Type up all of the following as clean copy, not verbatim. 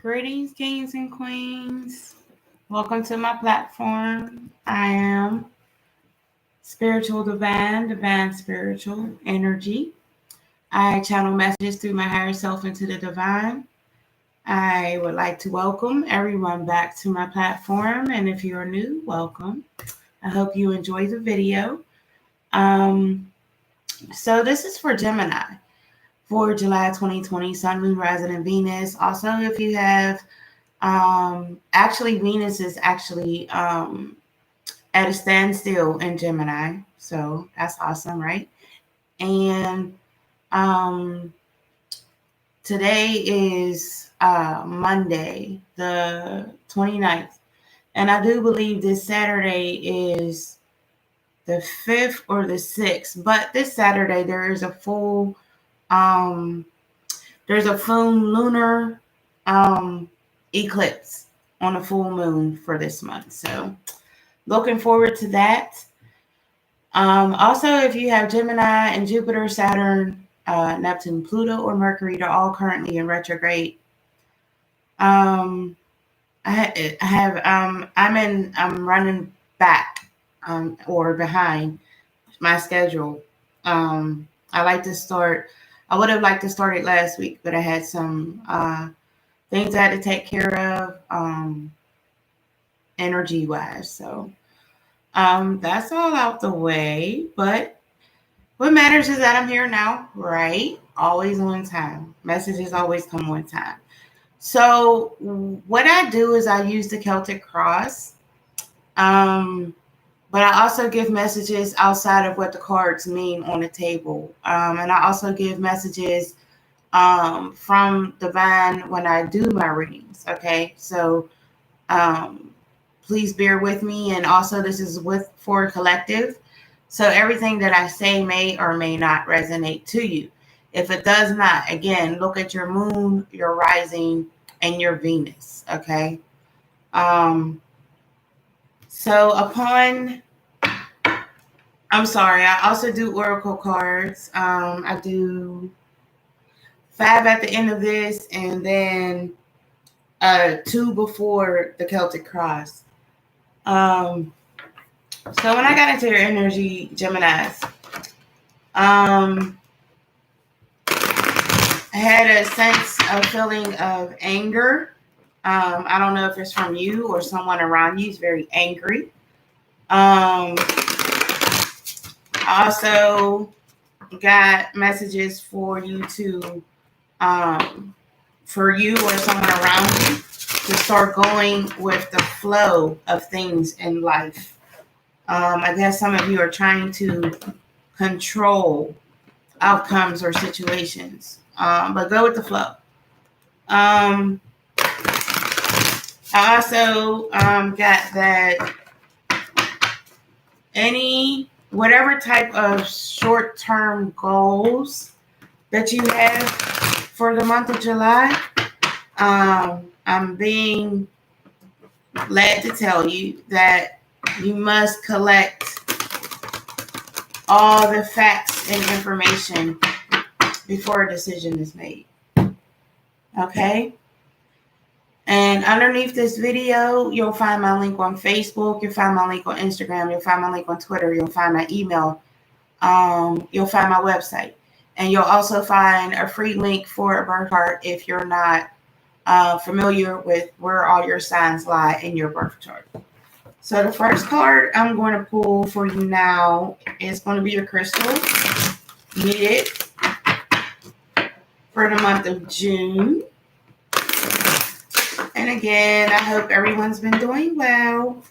Greetings, kings and queens. Welcome to my platform. I am Spiritual Divine Spiritual Energy. I channel messages through my higher self into the divine. I would like to welcome everyone back to my platform. And if you're new, welcome. I hope you enjoy the video. So this is for Gemini for July 2020, Sun, Moon, Rising, and Venus. Also, if you have Venus is actually at a standstill in Gemini, so that's awesome, right? And today is Monday, the 29th, and I do believe this Saturday is the 5th or the 6th, but this Saturday there is a full there's a full lunar eclipse on a full moon for this month. So looking forward to that. Also, if you have Gemini and Jupiter, Saturn, Neptune, Pluto, or Mercury, they're all currently in retrograde. I'm running back or behind my schedule. I would have liked to start it last week, but I had some things I had to take care of energy wise. So that's all out the way. But what matters is that I'm here now, right? Always on time. Messages always come on time. So what I do is I use the Celtic cross. But I also give messages outside of what the cards mean on the table. And I also give messages from divine when I do my readings. Okay, so please bear with me. And also this is for collective. So everything that I say may or may not resonate to you. If it does not, again, look at your moon, your rising, and your Venus. Okay. I also do oracle cards. I do 5 at the end of this and then 2 before the Celtic cross. So when I got into your energy, Geminis, I had a feeling of anger. I don't know if it's from you or someone around you is very angry. I also got messages for you for you or someone around you to start going with the flow of things in life. I guess some of you are trying to control outcomes or situations, but go with the flow. I also got that whatever type of short-term goals that you have for the month of July, I'm being led to tell you that you must collect all the facts and information before a decision is made. Okay? And underneath this video, you'll find my link on Facebook. You'll find my link on Instagram. You'll find my link on Twitter. You'll find my email. You'll find my website. And you'll also find a free link for a birth chart if you're not familiar with where all your signs lie in your birth chart. So the first card I'm going to pull for you now is going to be a crystal needed for the month of June. And again, I hope everyone's been doing well.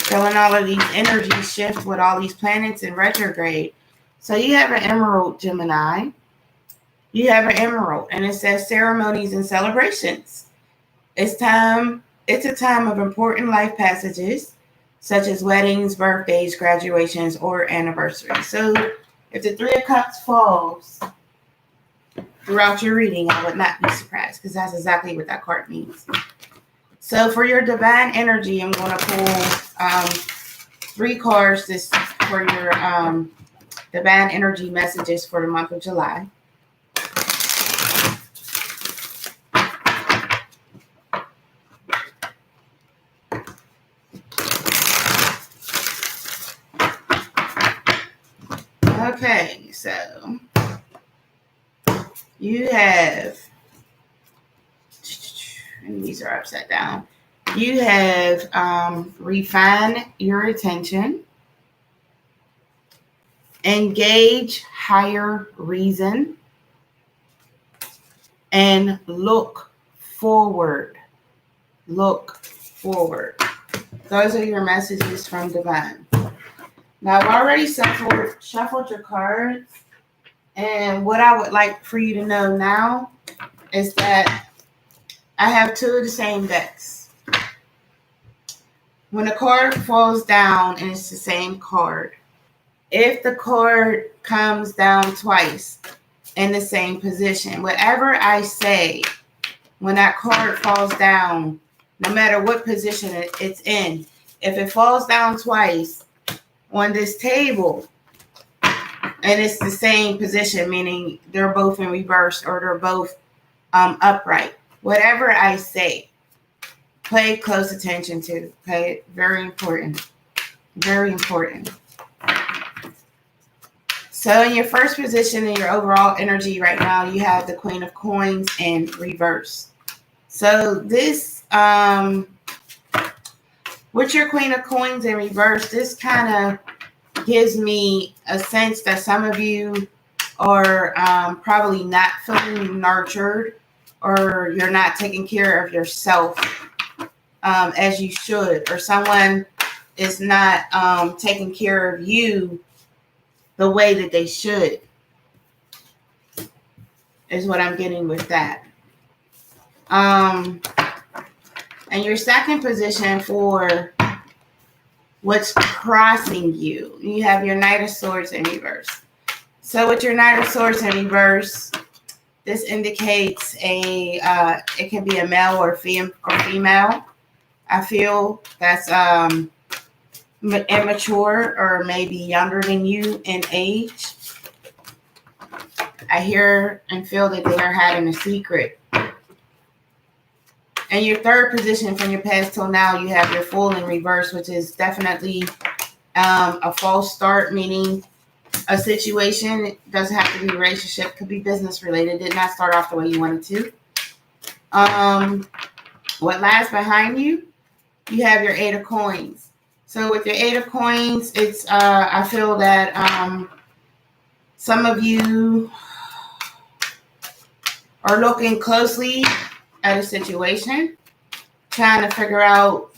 Feeling all of these energies shift with all these planets in retrograde. So you have an emerald, Gemini. You have an emerald, and it says ceremonies and celebrations. It's a time of important life passages, such as weddings, birthdays, graduations, or anniversaries. So if the 3 of Cups falls throughout your reading, I would not be surprised because that's exactly what that card means. So for your divine energy, I'm going to pull 3 cards for your divine energy messages for the month of July. Okay, so you have, and these are upside down. You have refine your attention, engage higher reason, and look forward. Look forward. Those are your messages from Divine. Now, I've already shuffled your cards, and what I would like for you to know now is that I have two of the same decks. When a card falls down and it's the same card, if the card comes down twice in the same position, whatever I say when that card falls down, no matter what position it's in, if it falls down twice on this table and it's the same position, meaning they're both in reverse or they're both upright, whatever I say, pay close attention to. Okay, very important. Very important. So in your first position in your overall energy right now, you have the Queen of Coins in reverse. So this, with your Queen of Coins in reverse, this kind of gives me a sense that some of you are probably not feeling nurtured, or you're not taking care of yourself as you should, or someone is not taking care of you the way that they should, is what I'm getting with that. And your second position for what's crossing you, you have your Knight of Swords in reverse. So with your Knight of Swords in reverse, this indicates it can be a male or female. I feel that's immature or maybe younger than you in age. I hear and feel that they are hiding a secret. And your third position from your past till now, you have your Fool in reverse, which is definitely a false start, meaning a situation. It doesn't have to be a relationship, could be business related. Did not start off the way you wanted to. What lies behind you? You have your Eight of Coins. So with your Eight of Coins, it's I feel that some of you are looking closely at a situation, trying to figure out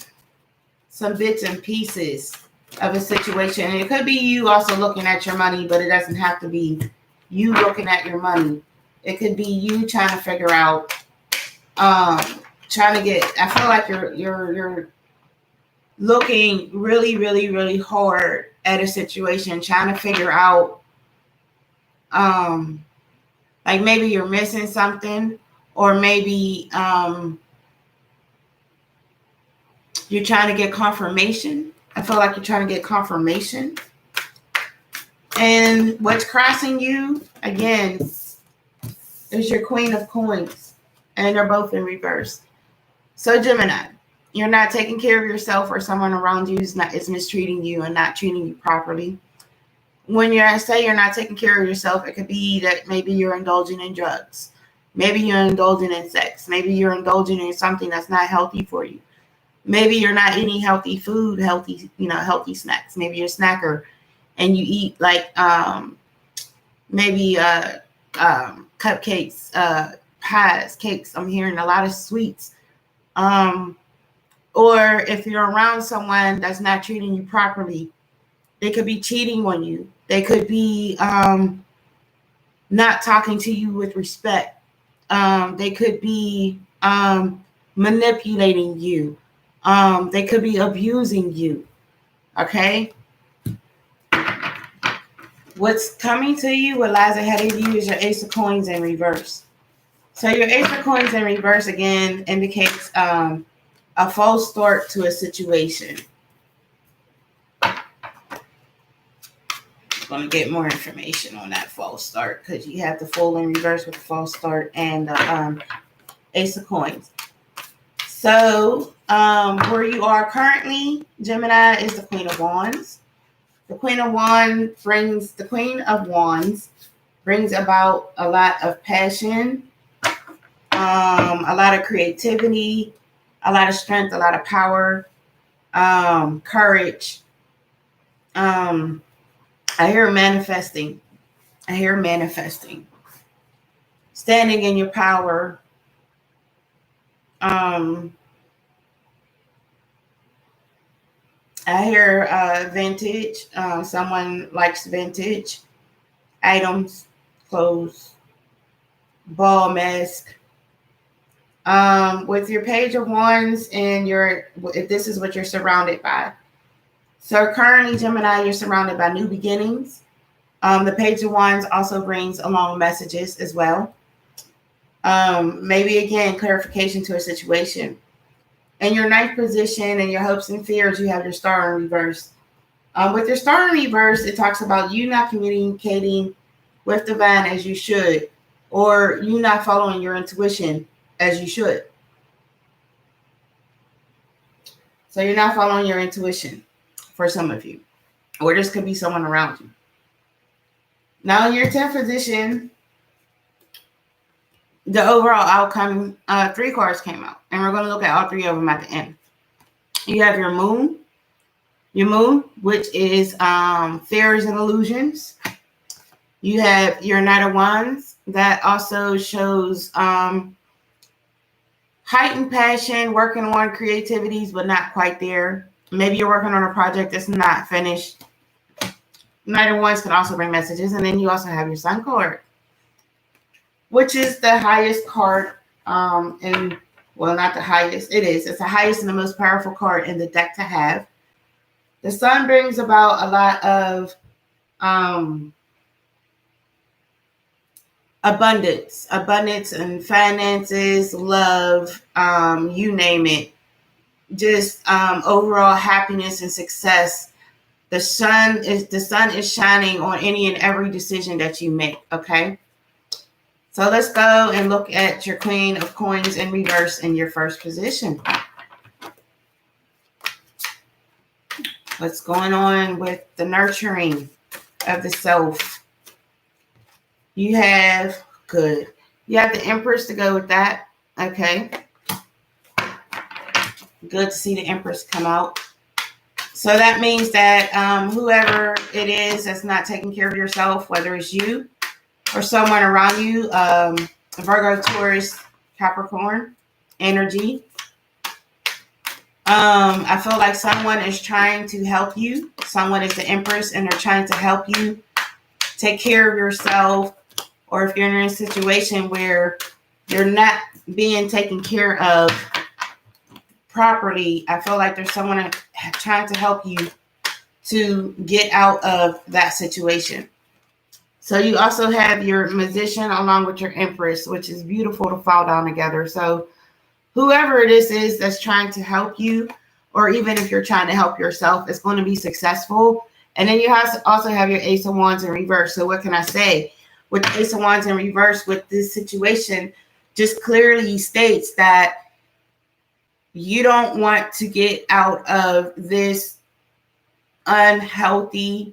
some bits and pieces of a situation. And it could be you also looking at your money, but it doesn't have to be you looking at your money. It could be you trying to figure out, trying to get, I feel like you're looking really, really, really hard at a situation, trying to figure out, like maybe you're missing something, or maybe you're trying to get confirmation. I feel like you're trying to get confirmation. And what's crossing you, again, is your Queen of Coins. And they're both in reverse. So Gemini, you're not taking care of yourself, or someone around you is mistreating you and not treating you properly. When you say you're not taking care of yourself, it could be that maybe you're indulging in drugs. Maybe you're indulging in sex. Maybe you're indulging in something that's not healthy for you. Maybe you're not eating healthy food, healthy snacks. Maybe you're a snacker and you eat like maybe cupcakes, pies, cakes. I'm hearing a lot of sweets. Or if you're around someone that's not treating you properly, they could be cheating on you. They could be not talking to you with respect. They could be manipulating you. They could be abusing you. Okay? What's coming to you, what lies ahead of you, is your Ace of Coins in reverse. So your Ace of Coins in reverse, again, indicates a false start to a situation. Going to get more information on that false start, because you have the Fool in reverse with the false start and the Ace of Coins. So where you are currently, Gemini, is the Queen of Wands. The Queen of Wands brings about a lot of passion, a lot of creativity, a lot of strength, a lot of power, courage. I hear manifesting. Standing in your power. I hear vintage. Someone likes vintage items, clothes, ball mask. With your Page of Wands and if this is what you're surrounded by. So currently, Gemini, you're surrounded by new beginnings. The Page of Wands also brings along messages as well. Maybe again, clarification to a situation. In your ninth position and your hopes and fears, you have your Star in reverse. With your Star in reverse, it talks about you not communicating with divine as you should, or you not following your intuition as you should. So you're not following your intuition for some of you, or this could be someone around you. Now in your 10th position, the overall outcome, 3 cards came out, and we're going to look at all 3 of them at the end. You have your moon, which is fears and illusions. You have your Knight of Wands, that also shows heightened passion, working on creativities, but not quite there. Maybe you're working on a project that's not finished. Knight of Wands can also bring messages. And then you also have your Sun card, which is the highest card well, not the highest. It's the highest and the most powerful card in the deck to have. The Sun brings about a lot of abundance and finances, love, you name it. Just overall happiness and success. The sun is shining on any and every decision that you make. Okay. So let's go and look at your Queen of Coins in reverse in your first position. What's going on with the nurturing of the self? You have the Empress to go with that. Okay. Good to see the Empress come out. So that means that whoever it is that's not taking care of yourself, whether it's you or someone around you, Virgo, Taurus, Capricorn energy. I feel like someone is trying to help you. Someone is the Empress and they're trying to help you take care of yourself. Or if you're in a situation where you're not being taken care of properly, I feel like there's someone trying to help you to get out of that situation. So you also have your Magician along with your Empress, which is beautiful to fall down together. So whoever this is that's trying to help you, or even if you're trying to help yourself, it's going to be successful. And then you also have your Ace of Wands in reverse. So what can I say? With the Ace of Wands in reverse, with this situation, just clearly states that you don't want to get out of this unhealthy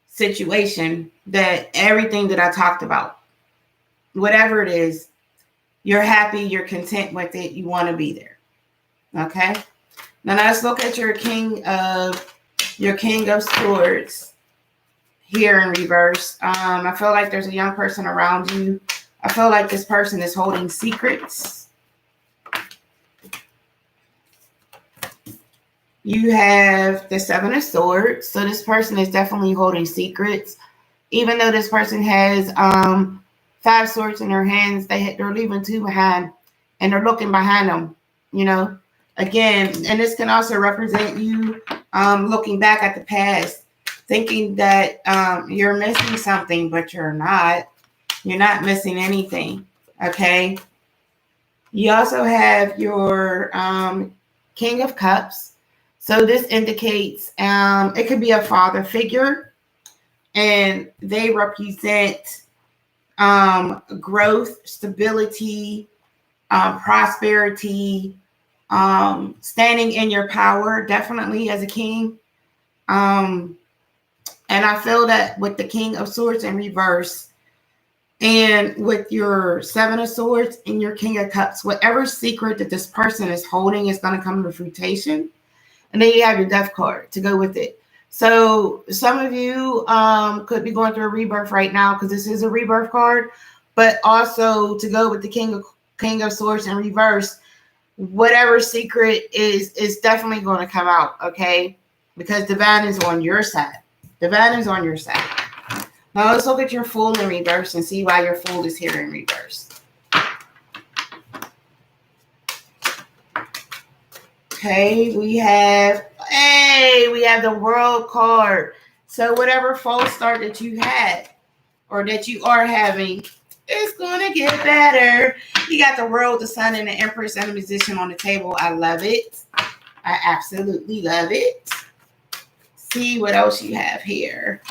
situation, that everything that I talked about, whatever it is, you're happy, you're content with it, you want to be there. Okay. Now let's look at your King of Swords here in reverse. I feel like there's a young person around you. I feel like this person is holding secrets. You have the Seven of Swords. So this person is definitely holding secrets. Even though this person has 5 swords in their hands, they're leaving 2 behind and they're looking behind them, you know. Again, and this can also represent you looking back at the past, thinking that you're missing something, but you're not. You're not missing anything, okay? You also have your King of Cups. So this indicates it could be a father figure, and they represent growth, stability, prosperity, standing in your power, definitely as a king. And I feel that with the King of Swords in reverse and with your Seven of Swords and your King of Cups, whatever secret that this person is holding is going to come to fruition. And then you have your Death card to go with it. So some of you could be going through a rebirth right now because this is a rebirth card. But also to go with the King of Swords in reverse, whatever secret is definitely going to come out, okay? Because divine is on your side. Divine is on your side. Now let's look at your Fool in reverse and see why your Fool is here in reverse. Okay, we have the World card. So whatever false start that you had or that you are having, it's going to get better. You got the World, the Sun, and the Empress and the Musician on the table. I love it. I absolutely love it. See what else you have here.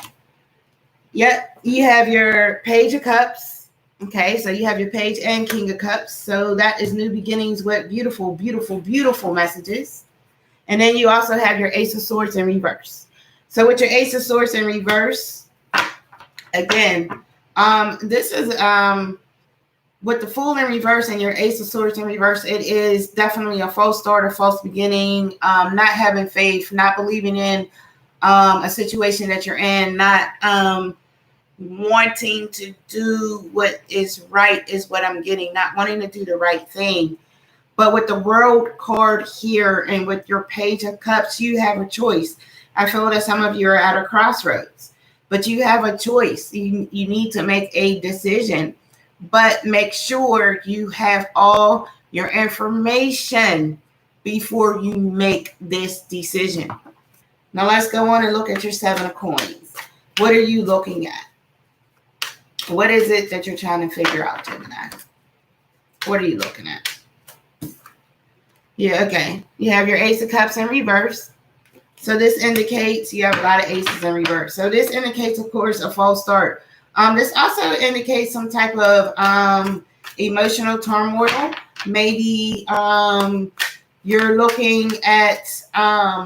Yep, you have your Page of Cups. Okay, so you have your Page and King of Cups. So that is new beginnings with beautiful, beautiful, beautiful messages. And then you also have your Ace of Swords in reverse. So with your Ace of Swords in reverse, again, this is with the Fool in reverse and your Ace of Swords in reverse, it is definitely a false start, a false beginning, not having faith, not believing in a situation that you're in, not wanting to do what is right is what I'm getting, not wanting to do the right thing. But with the World card here and with your Page of Cups, you have a choice. I feel that some of you are at a crossroads, but you have a choice. You need to make a decision, but make sure you have all your information before you make this decision. Now let's go on and look at your Seven of Coins. What are you looking at? What is it that you're trying to figure out, Gemini? What are you looking at? Yeah, okay. You have your Ace of Cups in reverse. So this indicates you have a lot of aces in reverse. So this indicates, of course, a false start. This also indicates some type of emotional turmoil. Maybe you're looking at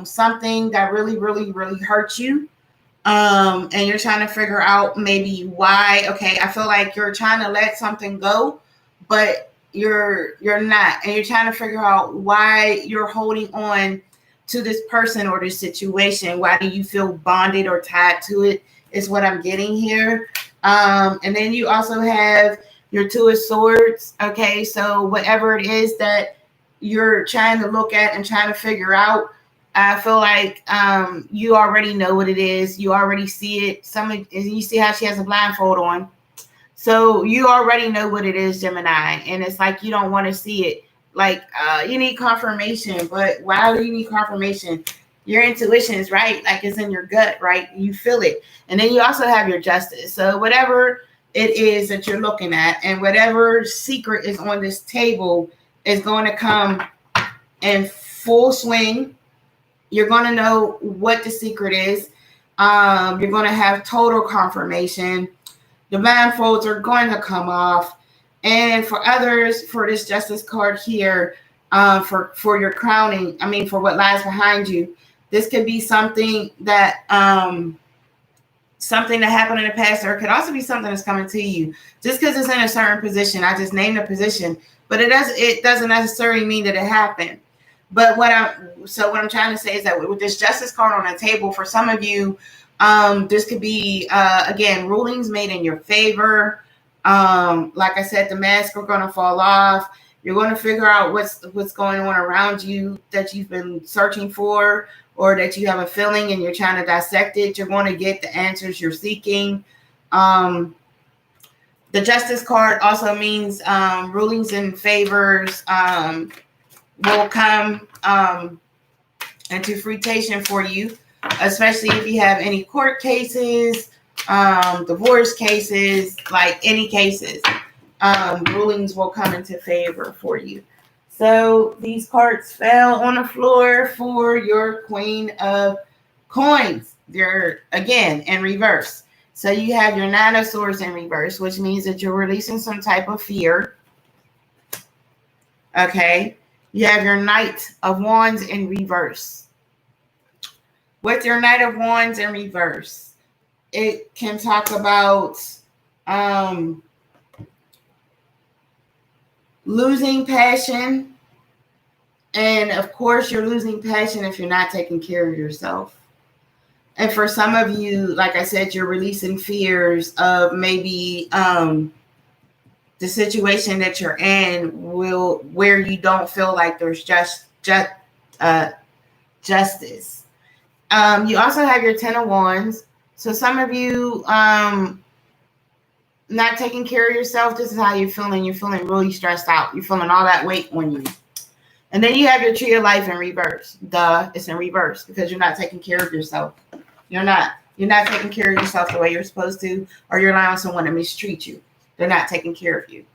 something that really, really, really hurt you. And you're trying to figure out maybe why. Okay, I feel like you're trying to let something go, but you're not. And you're trying to figure out why you're holding on to this person or this situation. Why do you feel bonded or tied to it is what I'm getting here. And then you also have your Two of Swords. Okay, so whatever it is that you're trying to look at and trying to figure out, I feel like you already know what it is. You already see it. You see how she has a blindfold on. So you already know what it is, Gemini. And it's like you don't want to see it. Like you need confirmation. But why do you need confirmation? Your intuition is right. Like it's in your gut, right? You feel it. And then you also have your Justice. So whatever it is that you're looking at and whatever secret is on this table is going to come in full swing. You're going to know what the secret is. You're going to have total confirmation. The blindfolds are going to come off. And for others, for this Justice card here, for your crowning, for what lies behind you, this could be something that happened in the past, or it could also be something that's coming to you. Just because it's in a certain position, I just named the position, but it doesn't necessarily mean that it happened. But what I'm trying to say is that with this Justice card on the table, for some of you, this could be again rulings made in your favor. Like I said, the masks are going to fall off. You're going to figure out what's going on around you that you've been searching for, or that you have a feeling and you're trying to dissect it. You're going to get the answers you're seeking. The Justice card also means rulings and favors will come into fruition for you, especially if you have any court cases, divorce cases, like any cases. Rulings will come into favor for you. So these cards fell on the floor for your Queen of Coins. They're again in reverse. So you have your Nine of Swords in reverse, which means that you're releasing some type of fear. Okay. You have your Knight of Wands in reverse. With your Knight of Wands in reverse, It can talk about losing passion. And of course, you're losing passion if you're not taking care of yourself. And for some of you, like I said, you're releasing fears of maybe the situation that you're in where you don't feel like there's justice. You also have your 10 of Wands. So some of you not taking care of yourself, this is how you're feeling. You're feeling really stressed out. You're feeling all that weight on you. And then you have your Tree of Life in reverse. Duh, it's in reverse because you're not taking care of yourself. You're not taking care of yourself the way you're supposed to, or you're allowing someone to mistreat you. They're not taking care of you.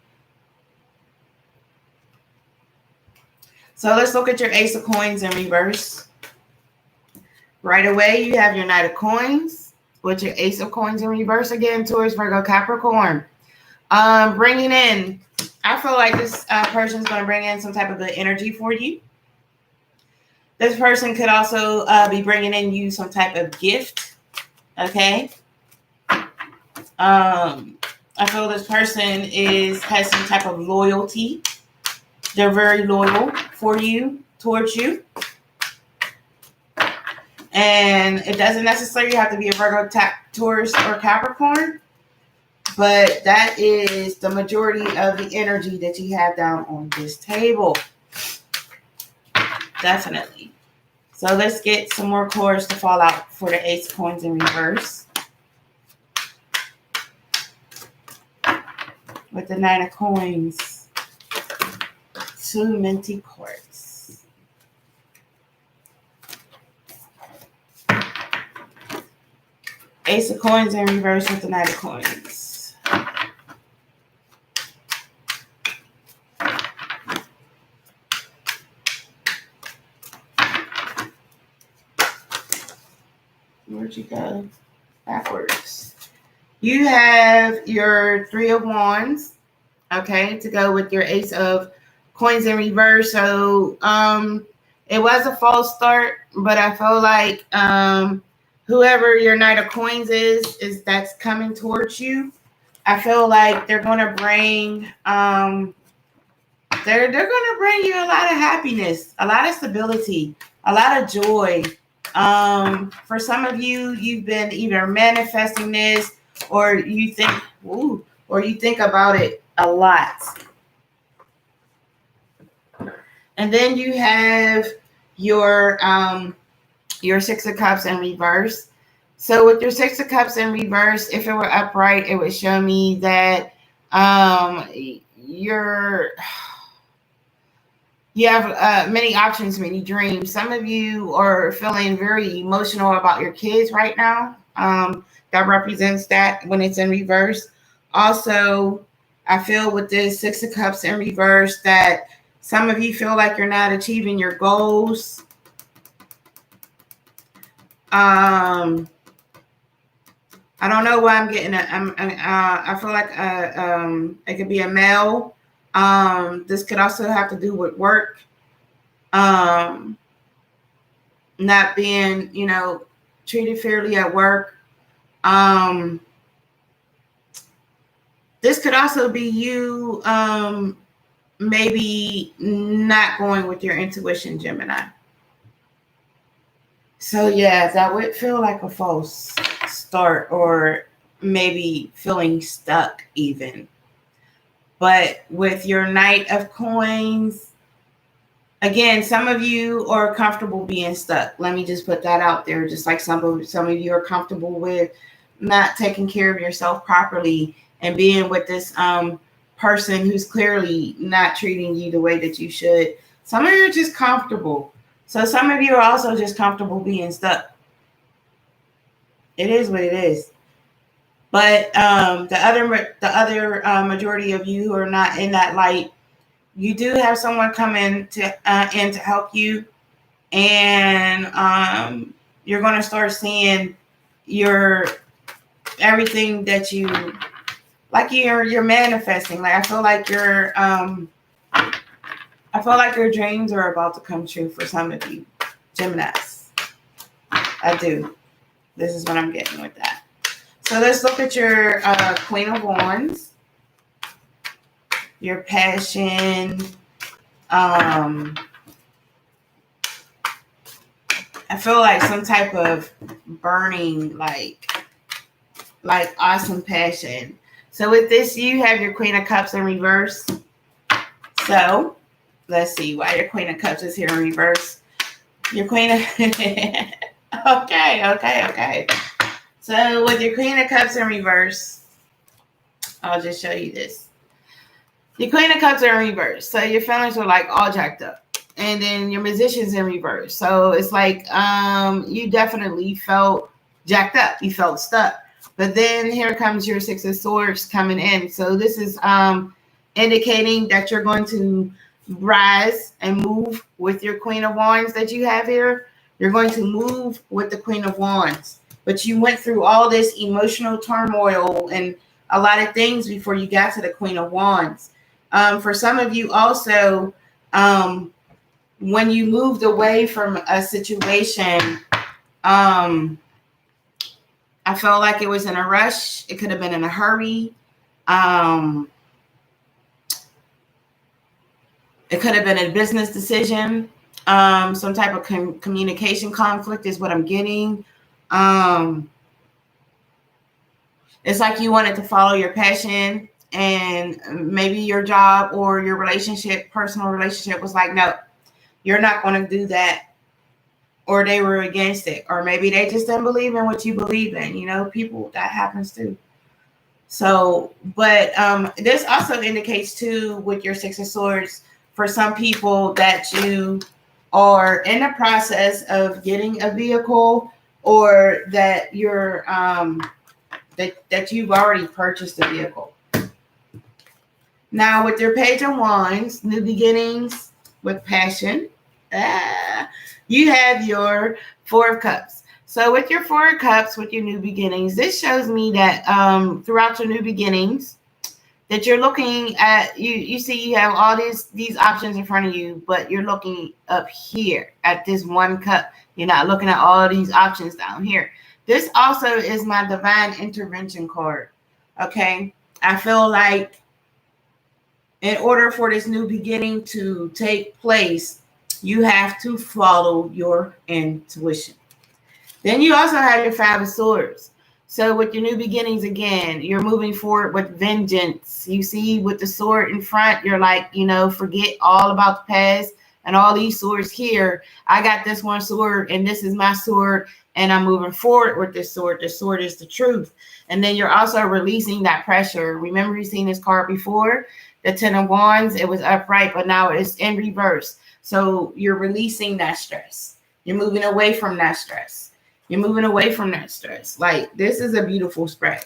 So let's look at your Ace of Coins in reverse. Right away, you have your Knight of Coins with your Ace of Coins in reverse again, Taurus, Virgo, Capricorn. Bringing in, I feel like this person is going to bring in some type of good energy for you. This person could also be bringing in you some type of gift. Okay. I feel this person has some type of loyalty. They're very loyal for you, towards you. And it doesn't necessarily have to be a Virgo, Taurus, or Capricorn. But that is the majority of the energy that you have down on this table. Definitely. So let's get some more cards to fall out for the Ace of Coins in reverse. With the Nine of Coins. 2 minty cards. Ace of Coins in reverse with the Knight of Coins. Where'd you go? Backwards. You have your 3 of Wands, okay, to go with your Ace of Coins in reverse. So it was a false start, but I feel like whoever your Knight of Coins is that's coming towards you, I feel like they're going to bring they're going to bring you a lot of happiness, a lot of stability, a lot of joy. For some of you, you've been either manifesting this or you think about it a lot. And then you have your 6 of Cups in reverse. So with your 6 of Cups in reverse, if it were upright, it would show me that you have many options, many dreams. Some of you are feeling very emotional about your kids right now. That represents that when it's in reverse. Also, I feel with this 6 of Cups in reverse that some of you feel like you're not achieving your goals. I don't know why I'm getting it. I feel like it could be a male. This could also have to do with work. Not being, treated fairly at work. This could also be you maybe not going with your intuition, Gemini. So yeah, that would feel like a false start or maybe feeling stuck even. But with your Knight of Coins, again, some of you are comfortable being stuck. Let me just put that out there. Just like some of you are comfortable with not taking care of yourself properly and being with this person who's clearly not treating you the way that you should. Some of you are just comfortable. So some of you are also just comfortable being stuck. It is what it is. But the other majority of you who are not in that light, you do have someone come in to help you, and you're going to start seeing your everything that you like. You're manifesting. Like I feel like your dreams are about to come true for some of you, Geminis. I do. This is what I'm getting with that. So let's look at your Queen of Wands, your passion. I feel like some type of burning, like awesome passion. So with this, you have your Queen of Cups in reverse. So let's see why your Queen of Cups is here in reverse. Your Queen of okay. So with your Queen of Cups in reverse, I'll just show you this. Your Queen of Cups are in reverse. So your feelings are like all jacked up. And then your Magician's in reverse. So it's like you definitely felt jacked up. You felt stuck. But then here comes your Six of Swords coming in. So this is indicating that you're going to rise and move with your Queen of Wands that you have here. You're going to move with the Queen of Wands. But you went through all this emotional turmoil and a lot of things before you got to the Queen of Wands. For some of you also, when you moved away from a situation, I felt like it was in a rush. It could have been in a hurry. It could have been a business decision. Some type of communication conflict is what I'm getting. It's like you wanted to follow your passion, and maybe your job or your relationship, personal relationship, was like, no, you're not going to do that. Or they were against it. Or maybe they just didn't believe in what you believe in. You know, people, that happens too. So, but this also indicates too, with your Six of Swords, for some people that you are in the process of getting a vehicle, or that you're that you've already purchased a vehicle. Now with your Page of Wands, new beginnings with passion, you have your Four of Cups. So with your Four of Cups, with your new beginnings, this shows me that throughout your new beginnings, that you're looking at, you see you have all these options in front of you, but you're looking up here at this one cup. You're not looking at all these options down here. This also is my divine intervention card. Okay. I feel like in order for this new beginning to take place, you have to follow your intuition. Then you also have your Five of Swords. So with your new beginnings, again, you're moving forward with vengeance. You see with the sword in front, you're like, you know, forget all about the past and all these swords here. I got this one sword and this is my sword, and I'm moving forward with this sword. The sword is the truth. And then you're also releasing that pressure. Remember, you've seen this card before, the Ten of Wands. It was upright, but now it's in reverse. So you're releasing that stress. You're moving away from that stress. You're moving away from that stress. Like, this is a beautiful spread.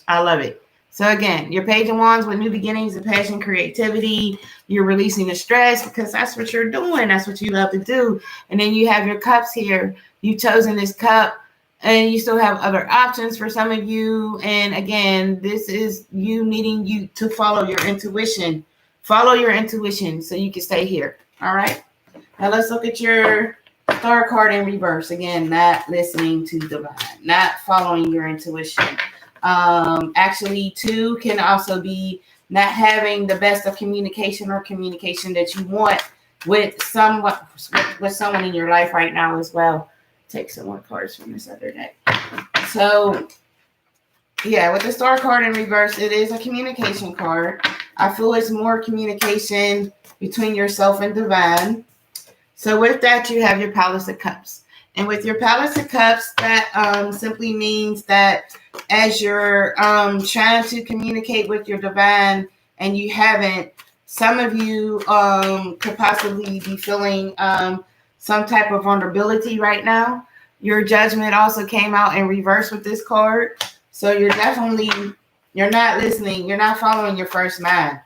I love it. So again, your Page of Wands with new beginnings and passion, creativity. You're releasing the stress because that's what you're doing. That's what you love to do. And then you have your cups here. You've chosen this cup, and you still have other options for some of you. And again, this is you needing you to follow your intuition. Follow your intuition so you can stay here. All right. Now let's look at your Star card in reverse. Again, not listening to divine, not following your intuition. Actually, two can also be not having the best of communication, or communication that you want with someone in your life right now as well. Take some more cards from this other deck. So yeah, with the Star card in reverse, it is a communication card. I feel it's more communication between yourself and divine. So with that, you have your Palace of Cups. And with your Palace of Cups, that simply means that as you're trying to communicate with your divine and you haven't, some of you could possibly be feeling some type of vulnerability right now. Your Judgment also came out in reverse with this card. So you're not listening. You're not following your first mind.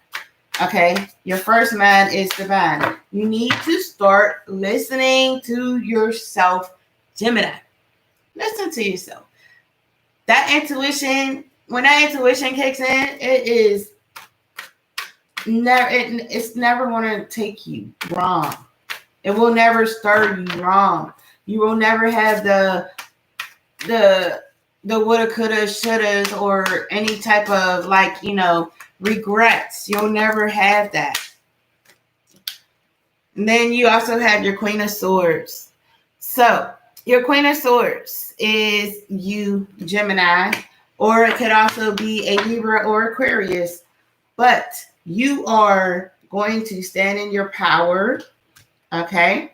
Okay, your first mind is divine. You need to start listening to yourself, Gemini. Listen to yourself. That intuition, when that intuition kicks in, it's never going to take you wrong. It will never stir you wrong. You will never have the the woulda, coulda, shouldas, or any type of like, regrets. You'll never have that. And then you also have your Queen of Swords. So your Queen of Swords is you, Gemini, or it could also be a Libra or Aquarius. But you are going to stand in your power, okay?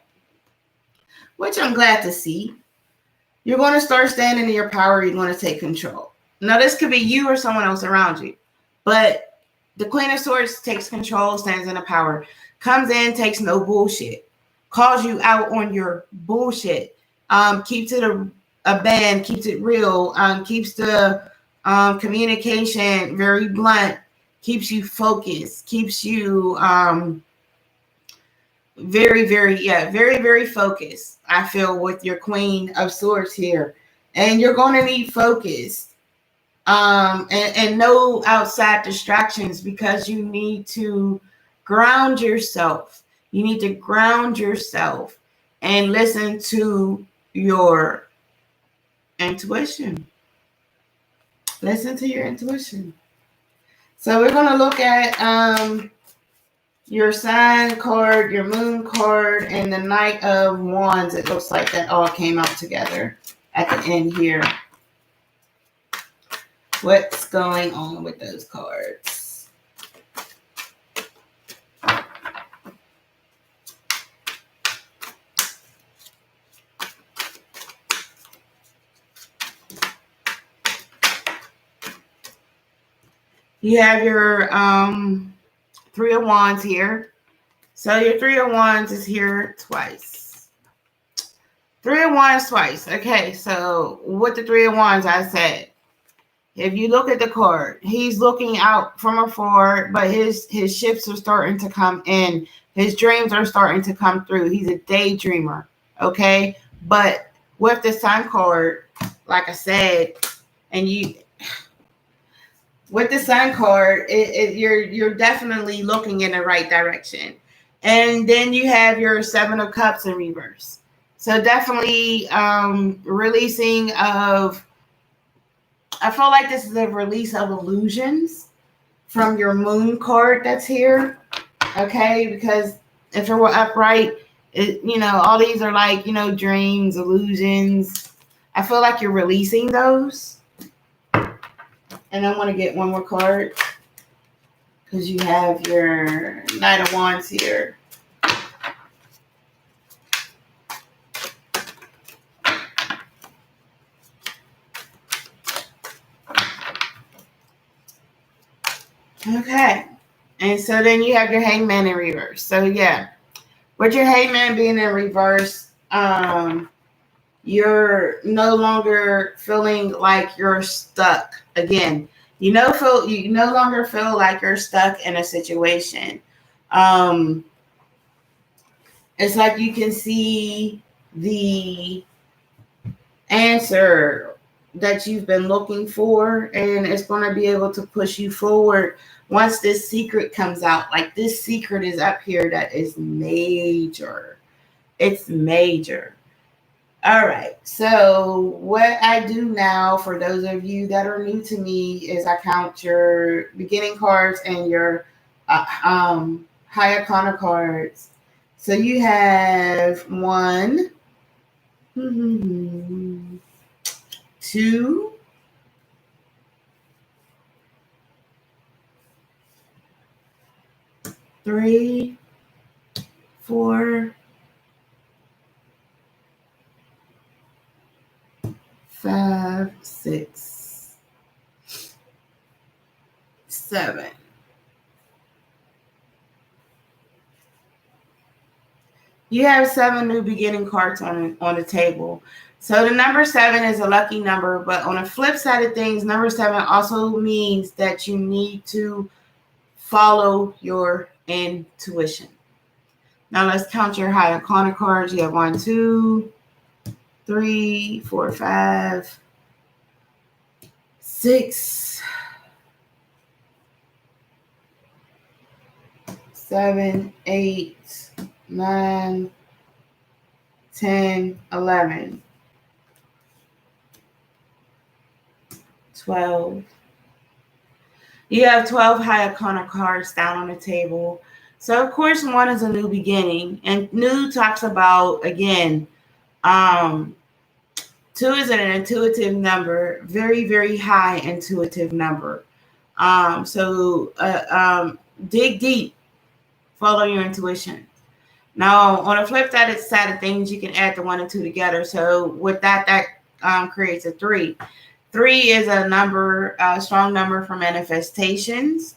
Which I'm glad to see. You're going to start standing in your power. You're going to take control. Now, this could be you or someone else around you. But the Queen of Swords takes control, stands in the power, comes in, takes no bullshit, calls you out on your bullshit, keeps it a band, keeps it real, keeps the communication very blunt, keeps you focused, keeps you very, very focused. I feel with your Queen of Swords here. And you're going to need focus. And no outside distractions, because you need to ground yourself. You need to ground yourself and listen to your intuition. Listen to your intuition. So we're going to look at your Sun card, your Moon card, and the Knight of Wands. It looks like that all came out together at the end here. What's going on with those cards? You have your Three of Wands here. So your Three of Wands is here twice. Three of Wands twice. Okay, so with the Three of Wands, I said, if you look at the card, he's looking out from afar, but his ships are starting to come in. His dreams are starting to come through. He's a daydreamer, okay? But with the Sun card, like I said, and with the Sun card, you're definitely looking in the right direction. And then you have your Seven of Cups in reverse. So definitely releasing of, I feel like this is a release of illusions from your Moon card that's here, okay? Because if it were upright, all these are like, dreams, illusions. I feel like you're releasing those. And I want to get one more card because you have your Knight of Wands here. Okay. And so then you have your Hangman in reverse. So yeah, with your Hangman being in reverse, you're no longer feeling like you're stuck. Again, you no longer feel like you're stuck in a situation. It's like you can see the answer that you've been looking for, and it's going to be able to push you forward once this secret comes out. Like, this secret is up here that is major. It's major. All right. So what I do now, for those of you that are new to me, is I count your beginning cards and your high arcana cards. So you have 1, 2, 3, 4, 5, 6, 7. You have 7 new beginning cards on the table. So the number 7 is a lucky number, but on the flip side of things, number 7 also means that you need to follow your intuition. Now let's count your high arcana cards. You have 1, 2, 3, 4, 5, 6, 7, 8, 9, 10, 11. 12. You have 12 high arcana cards down on the table. So, of course, 1 is a new beginning. And new talks about, again, 2 is an intuitive number, very, very high intuitive number. Dig deep, follow your intuition. Now, on the flip side of things, you can add the 1 and 2 together. So with that creates a 3. 3 is a number, a strong number for manifestations,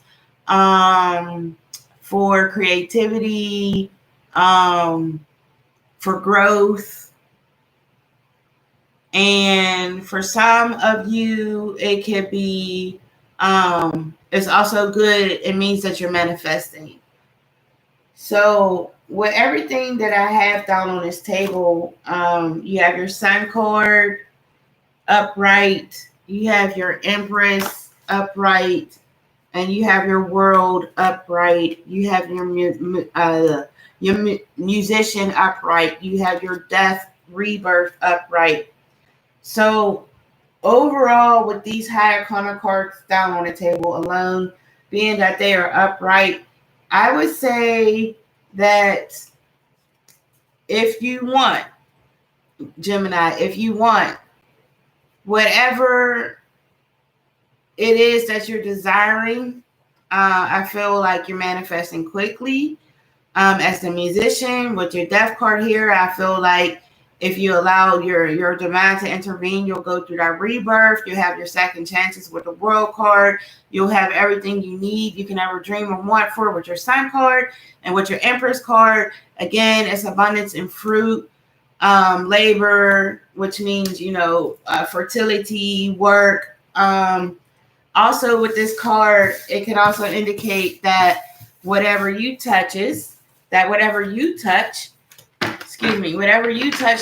for creativity, for growth. And for some of you, it could be, it's also good. It means that you're manifesting. So with everything that I have down on this table, you have your Sun card upright, you have your Empress upright, and you have your World upright, you have your Musician upright, you have your Death Rebirth upright. So overall, with these high arcana cards down on the table alone, being that they are upright, I would say that if you want, Gemini, if you want whatever it is that you're desiring, I feel like you're manifesting quickly. As the Musician, with your Death card here, I feel like if you allow your divine to intervene, you'll go through that rebirth. You'll have your second chances with the World card. You'll have everything you need, you can ever dream or want for with your Sun card. And with your Empress card, again, it's abundance in fruit, labor, which means, fertility, work. Also with this card, it can also indicate that whatever you touch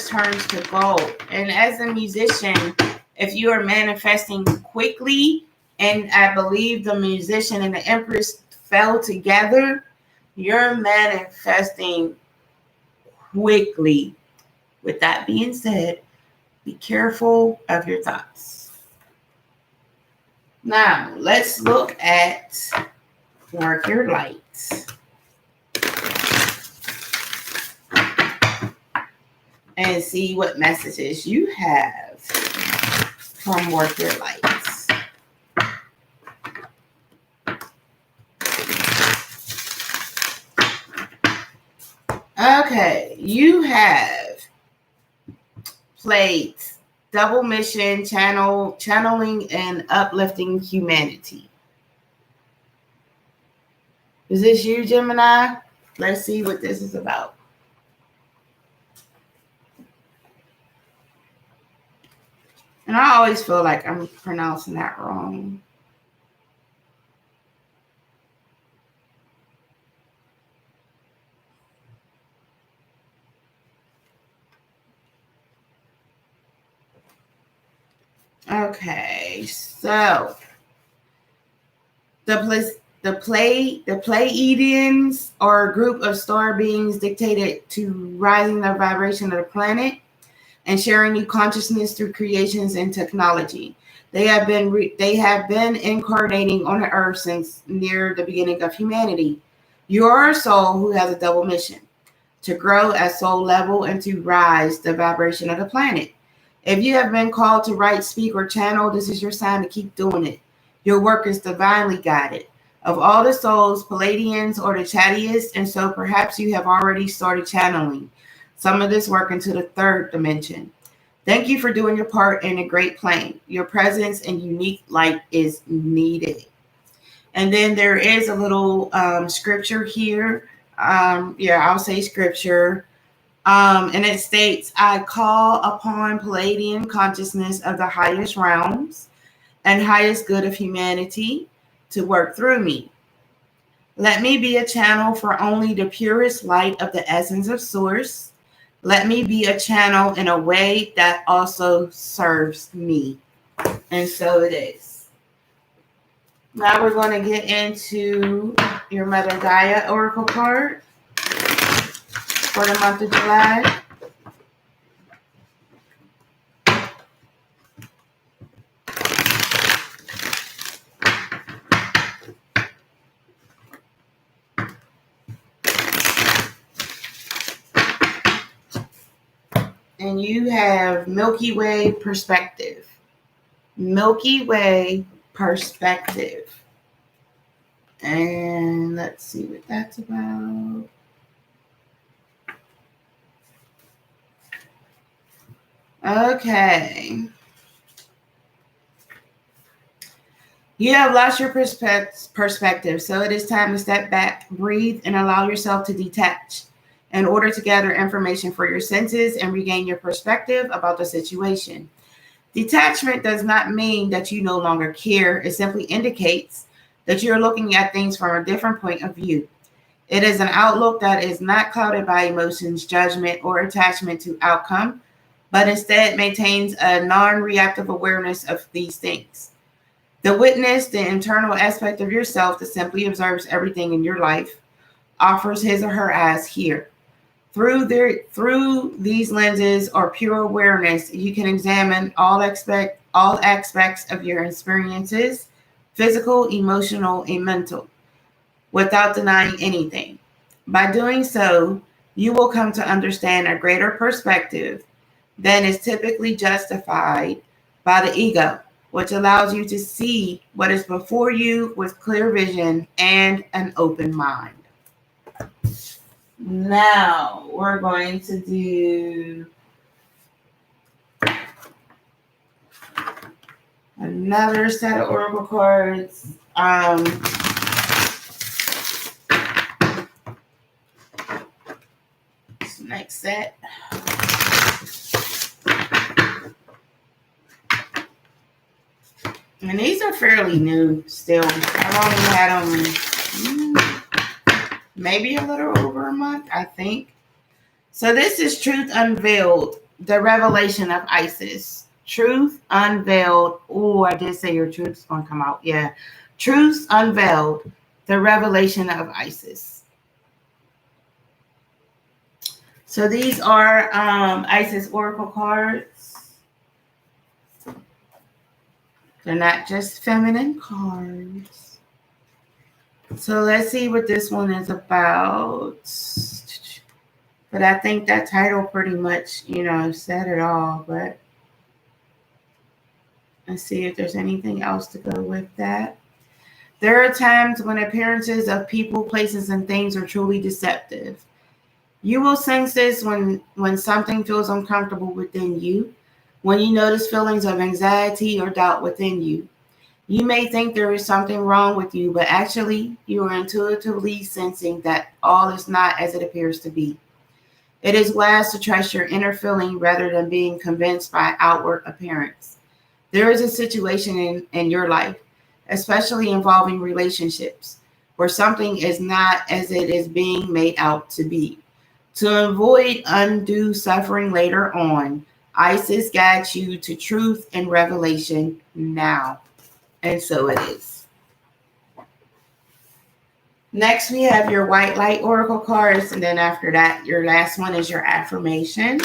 turns to gold. And as a musician, if you are manifesting quickly, and I believe the Musician and the Empress fell together, you're manifesting quickly. With that being said, be careful of your thoughts. Now, let's look at Work Your Light. And see what messages you have from Work Your Lights. Okay, you have played double mission, channeling and uplifting humanity. Is this you, Gemini? Let's see what this is about. And I always feel like I'm pronouncing that wrong. Okay, so the Pleiadians are a group of star beings dictated to rising the vibration of the planet and sharing new consciousness through creations and technology. They have been incarnating on the earth since near the beginning of humanity. You are a soul who has a double mission: to grow at soul level and to rise the vibration of the planet. If you have been called to write, speak, or channel, this is your sign to keep doing it. Your work is divinely guided. Of all the souls, Pleiadians are the chattiest, and so perhaps you have already started channeling some of this work into the third dimension. Thank you for doing your part in a great plan. Your presence and unique light is needed. And then there is a little scripture here. I'll say scripture. And it states, I call upon Pleiadian consciousness of the highest realms and highest good of humanity to work through me. Let me be a channel for only the purest light of the essence of source. Let me be a channel in a way that also serves me. And so it is. Now we're going to get into your Mother Gaia Oracle card for the month of July. and you have Milky Way perspective. Milky Way perspective. And let's see what that's about. Okay. You have lost your perspective, so it is time to step back, breathe, and allow yourself to detach in order to gather information for your senses and regain your perspective about the situation. Detachment does not mean that you no longer care. It simply indicates that you're looking at things from a different point of view. It is an outlook that is not clouded by emotions, judgment, or attachment to outcome, but instead maintains a non-reactive awareness of these things. The witness, the internal aspect of yourself that simply observes everything in your life, offers his or her eyes here. Through these lenses or pure awareness, you can examine all aspects of your experiences, physical, emotional, and mental, without denying anything. By doing so, you will come to understand a greater perspective than is typically justified by the ego, which allows you to see what is before you with clear vision and an open mind. Now we're going to do another set of oracle cards. Next set. And these are fairly new still. I've only had them maybe a little over a month, I think. So this is Truth Unveiled, the revelation of Isis. Truth Unveiled. Oh, I did say your truth is going to come out. Yeah. Truth Unveiled, the revelation of Isis. So these are Isis oracle cards. They're not just feminine cards. So let's see what this one is about. But I think that title pretty much, said it all. But let's see if there's anything else to go with that. There are times when appearances of people, places, and things are truly deceptive. You will sense this when something feels uncomfortable within you, when you notice feelings of anxiety or doubt within you. You may think there is something wrong with you, but actually you are intuitively sensing that all is not as it appears to be. It is wise to trust your inner feeling rather than being convinced by outward appearance. There is a situation in your life, especially involving relationships, where something is not as it is being made out to be. To avoid undue suffering later on, Isis guides you to truth and revelation now. And so it is. Next, we have your white light oracle cards. And then after that, your last one is your affirmation.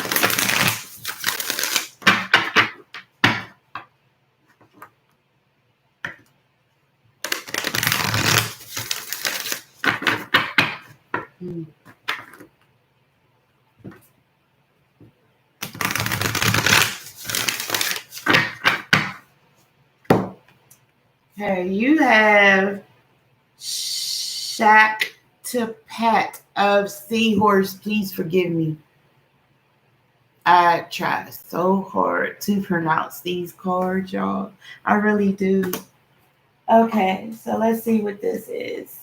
Okay, you have Shack to Pat of Seahorse. Please forgive me. I try so hard to pronounce these cards, y'all. I really do. Okay, so let's see what this is.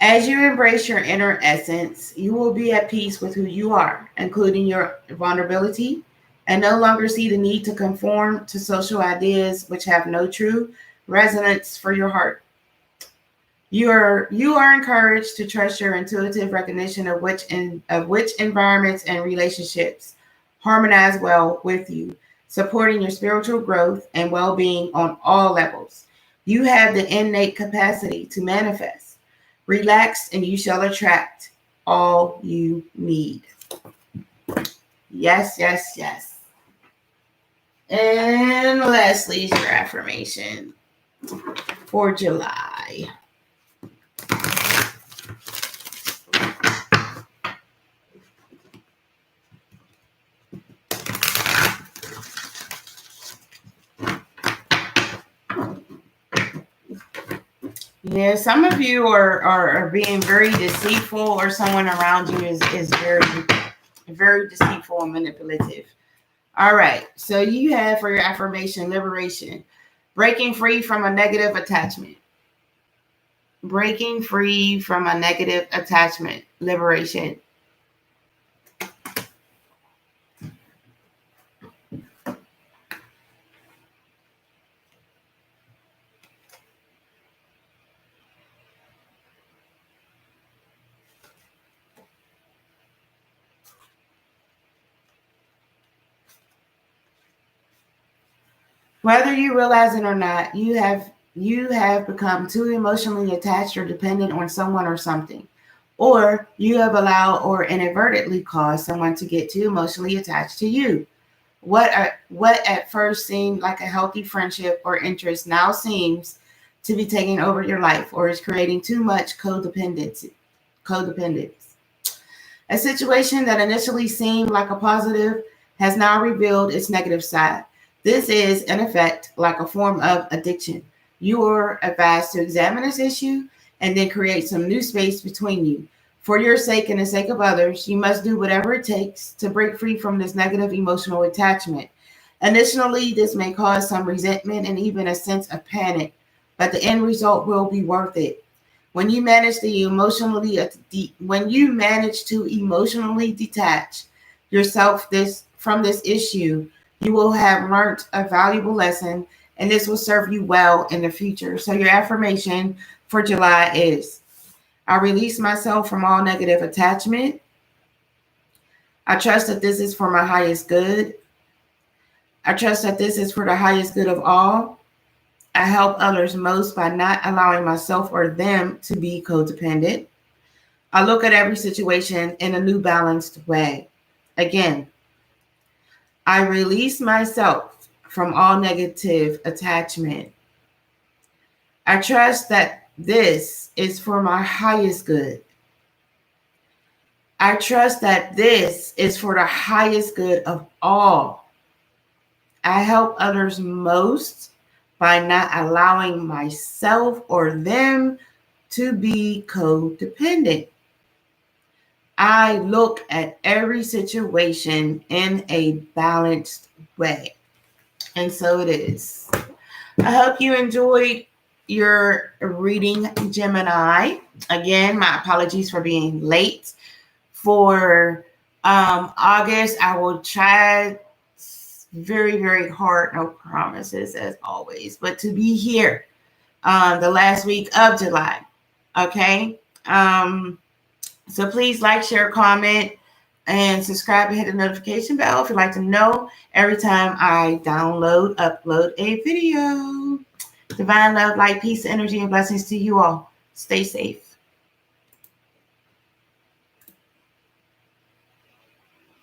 As you embrace your inner essence, you will be at peace with who you are, including your vulnerability, and no longer see the need to conform to social ideas which have no true resonance for your heart. You are encouraged to trust your intuitive recognition of which environments and relationships harmonize well with you, supporting your spiritual growth and well-being on all levels. You have the innate capacity to manifest. Relax and you shall attract all you need. Yes, yes, yes. And lastly is your affirmation for July. Yeah, some of you are being very deceitful, or someone around you is very, very deceitful and manipulative. All right, so you have for your affirmation, liberation, breaking free from a negative attachment. Breaking free from a negative attachment, liberation. Whether you realize it or not, you have become too emotionally attached or dependent on someone or something, or you have allowed or inadvertently caused someone to get too emotionally attached to you. What at first seemed like a healthy friendship or interest now seems to be taking over your life, or is creating too much codependence. A situation that initially seemed like a positive has now revealed its negative side. This is, in effect, like a form of addiction. You are advised to examine this issue and then create some new space between you. For your sake and the sake of others, you must do whatever it takes to break free from this negative emotional attachment. Initially, this may cause some resentment and even a sense of panic, but the end result will be worth it. When you manage to emotionally detach yourself from this issue, you will have learned a valuable lesson, and this will serve you well in the future. So your affirmation for July is: I release myself from all negative attachment. I trust that this is for my highest good. I trust that this is for the highest good of all. I help others most by not allowing myself or them to be codependent. I look at every situation in a new balanced way. Again, I release myself from all negative attachment. I trust that this is for my highest good. I trust that this is for the highest good of all. I help others most by not allowing myself or them to be codependent. I look at every situation in a balanced way. And so it is. I hope you enjoyed your reading, Gemini. Again, my apologies for being late. For August, I will try very, very hard, no promises as always, but to be here the last week of July. Okay. So please like, share, comment, and subscribe and hit the notification bell if you'd like to know every time I upload a video. Divine love, light, peace, energy, and blessings to you all. Stay safe.